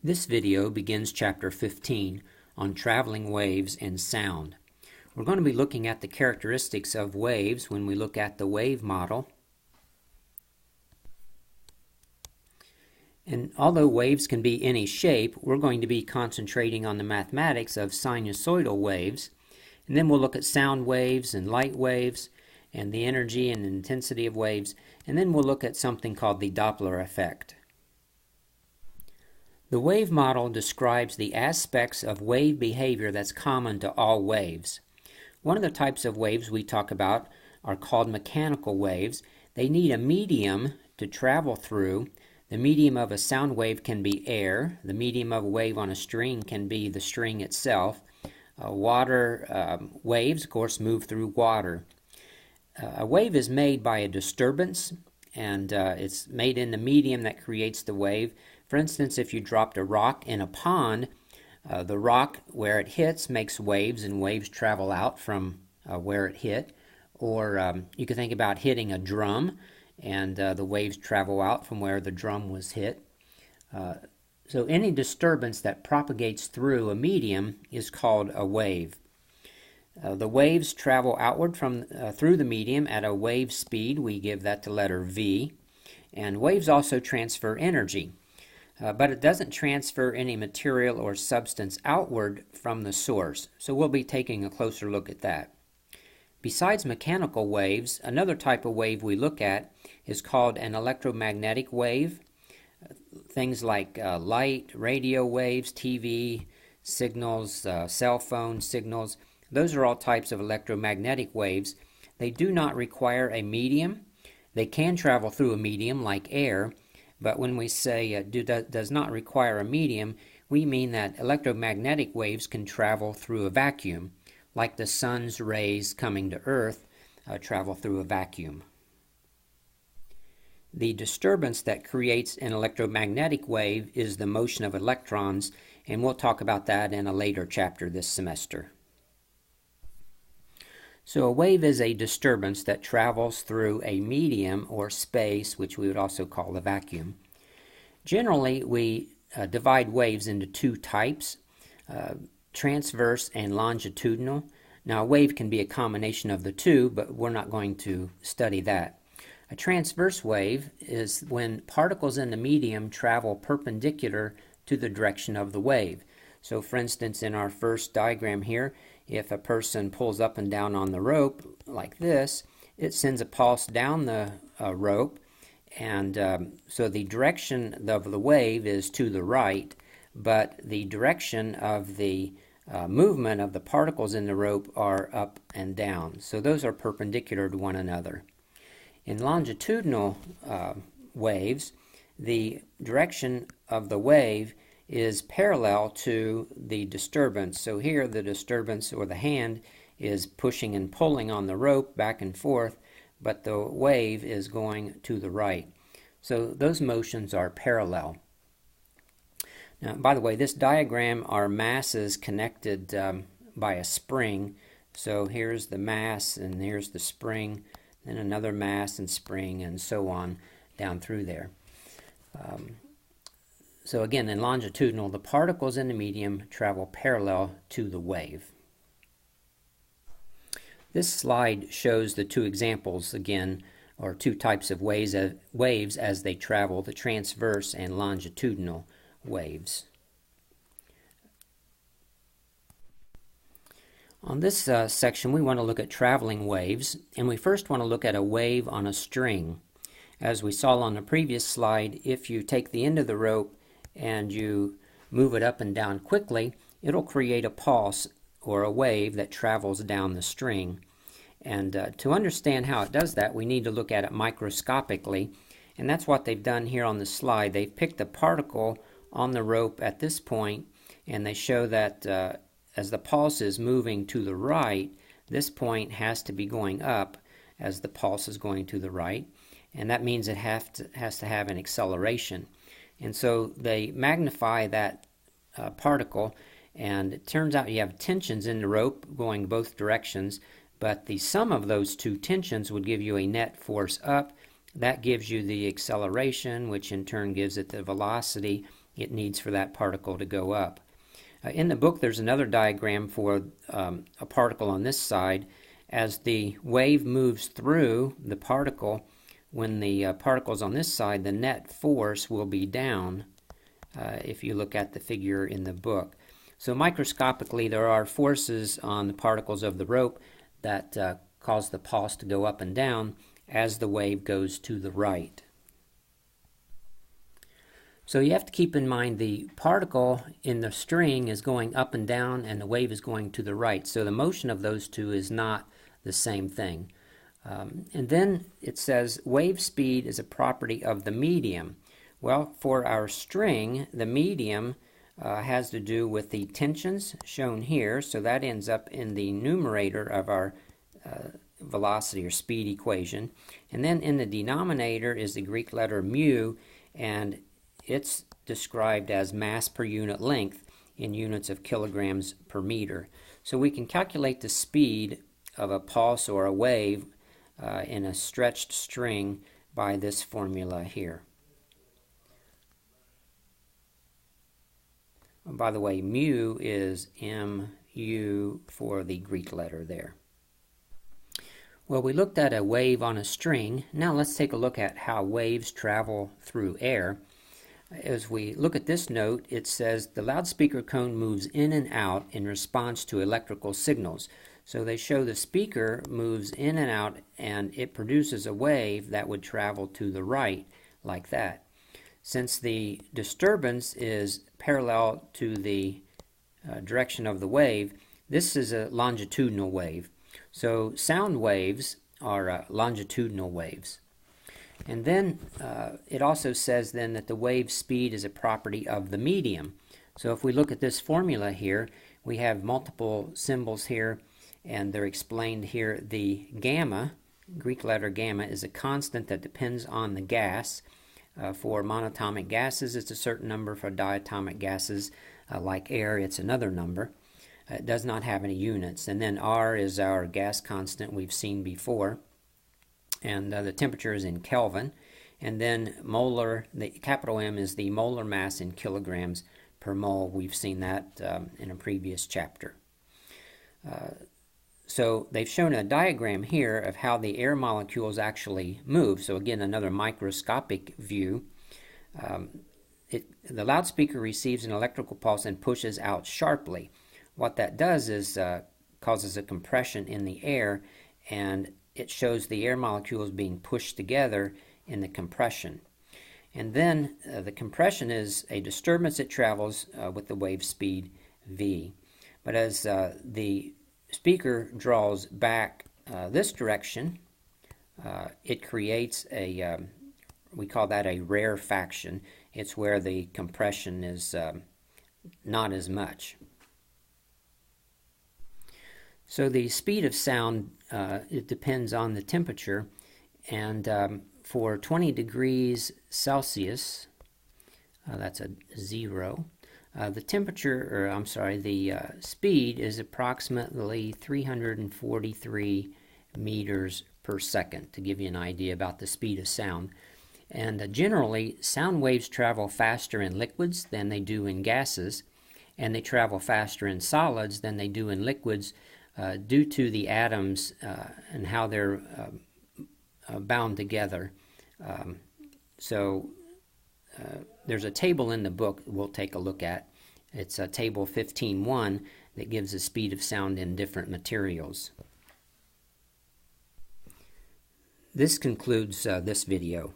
This video begins Chapter 15 on traveling waves and sound. We're going to be looking at the characteristics of waves when we look at the wave model. And although waves can be any shape, we're going to be concentrating on the mathematics of sinusoidal waves. And then we'll look at sound waves and light waves and the energy and intensity of waves. And then we'll look at something called the Doppler effect. The wave model describes the aspects of wave behavior that's common to all waves. One of the types of waves we talk about are called mechanical waves. They need a medium to travel through. The medium of a sound wave can be air. The medium of a wave on a string can be the string itself. Water waves, of course, move through water. A wave is made by a disturbance, and it's made in the medium that creates the wave. For instance, if you dropped a rock in a pond, the rock where it hits makes waves, and waves travel out from where it hit. Or you could think about hitting a drum, and the waves travel out from where the drum was hit. So any disturbance that propagates through a medium is called a wave. The waves travel outward through the medium at a wave speed. We give that the letter V. And waves also transfer energy. But it doesn't transfer any material or substance outward from the source. So we'll be taking a closer look at that. Besides mechanical waves, another type of wave we look at is called an electromagnetic wave. Things like light, radio waves, TV signals, cell phone signals, those are all types of electromagnetic waves. They do not require a medium. They can travel through a medium like air. But when we say does not require a medium, we mean that electromagnetic waves can travel through a vacuum, like the sun's rays coming to Earth travel through a vacuum. The disturbance that creates an electromagnetic wave is the motion of electrons, and we'll talk about that in a later chapter this semester. So a wave is a disturbance that travels through a medium or space, which we would also call a vacuum. Generally, we divide waves into two types, transverse and longitudinal. Now, a wave can be a combination of the two, but we're not going to study that. A transverse wave is when particles in the medium travel perpendicular to the direction of the wave. So, for instance, in our first diagram here, if a person pulls up and down on the rope like this, it sends a pulse down the rope, and so the direction of the wave is to the right, but the direction of the movement of the particles in the rope are up and down. So those are perpendicular to one another. In longitudinal waves, the direction of the wave is parallel to the disturbance. So here the disturbance, or the hand, is pushing and pulling on the rope back and forth, but the wave is going to the right. So those motions are parallel. Now, by the way, this diagram are masses connected by a spring. So here's the mass, and here's the spring, then another mass and spring, and so on down through there. So again, in longitudinal, the particles in the medium travel parallel to the wave. This slide shows the two examples again, or two types of waves as they travel, the transverse and longitudinal waves. On this section, we want to look at traveling waves, and we first want to look at a wave on a string. As we saw on the previous slide, if you take the end of the rope and you move it up and down quickly, it'll create a pulse or a wave that travels down the string. And to understand how it does that, we need to look at it microscopically, and that's what they've done here on the slide. They've picked a particle on the rope at this point, and they show that as the pulse is moving to the right, this point has to be going up as the pulse is going to the right, and that means it has to have an acceleration. And so they magnify that particle, and it turns out you have tensions in the rope going both directions, but the sum of those two tensions would give you a net force up. That gives you the acceleration, which in turn gives it the velocity, it needs for that particle to go up. In the book, there's another diagram for a particle on this side. As the wave moves through the particle, when the particle's on this side, the net force will be down, if you look at the figure in the book. So microscopically, there are forces on the particles of the rope that cause the pulse to go up and down as the wave goes to the right. So you have to keep in mind the particle in the string is going up and down and the wave is going to the right. So the motion of those two is not the same thing. And then it says wave speed is a property of the medium. Well, for our string, the medium has to do with the tensions shown here. So that ends up in the numerator of our velocity or speed equation. And then in the denominator is the Greek letter mu, and it's described as mass per unit length in units of kilograms per meter. So we can calculate the speed of a pulse or a wave in a stretched string by this formula here. By the way, mu is mu for the Greek letter there. Well, we looked at a wave on a string. Now let's take a look at how waves travel through air. As we look at this note, it says the loudspeaker cone moves in and out in response to electrical signals. So they show the speaker moves in and out and it produces a wave that would travel to the right like that. Since the disturbance is parallel to the direction of the wave, this is a longitudinal wave. So sound waves are longitudinal waves. And then it also says then that the wave speed is a property of the medium. So if we look at this formula here, we have multiple symbols here, and they're explained here. The gamma, Greek letter gamma, is a constant that depends on the gas. For monatomic gases, it's a certain number. For diatomic gases, like air, it's another number. It does not have any units. And then R is our gas constant we've seen before. And the temperature is in Kelvin. And then molar, the capital M is the molar mass in kilograms per mole. We've seen that in a previous chapter. So they've shown a diagram here of how the air molecules actually move. So again, another microscopic view. The loudspeaker receives an electrical pulse and pushes out sharply. What that does is causes a compression in the air, and it shows the air molecules being pushed together in the compression. And then the compression is a disturbance that travels with the wave speed v. But as the speaker draws back this direction, it creates a, we call that a rarefaction. It's where the compression is not as much. So the speed of sound, it depends on the temperature, and for 20 degrees Celsius, that's a 0, the temperature, or I'm sorry, the speed is approximately 343 meters per second, to give you an idea about the speed of sound. And generally, sound waves travel faster in liquids than they do in gases, and they travel faster in solids than they do in liquids, due to the atoms and how they're bound together. There's a table in the book we'll take a look at. It's table 15.1 that gives the speed of sound in different materials. This concludes this video.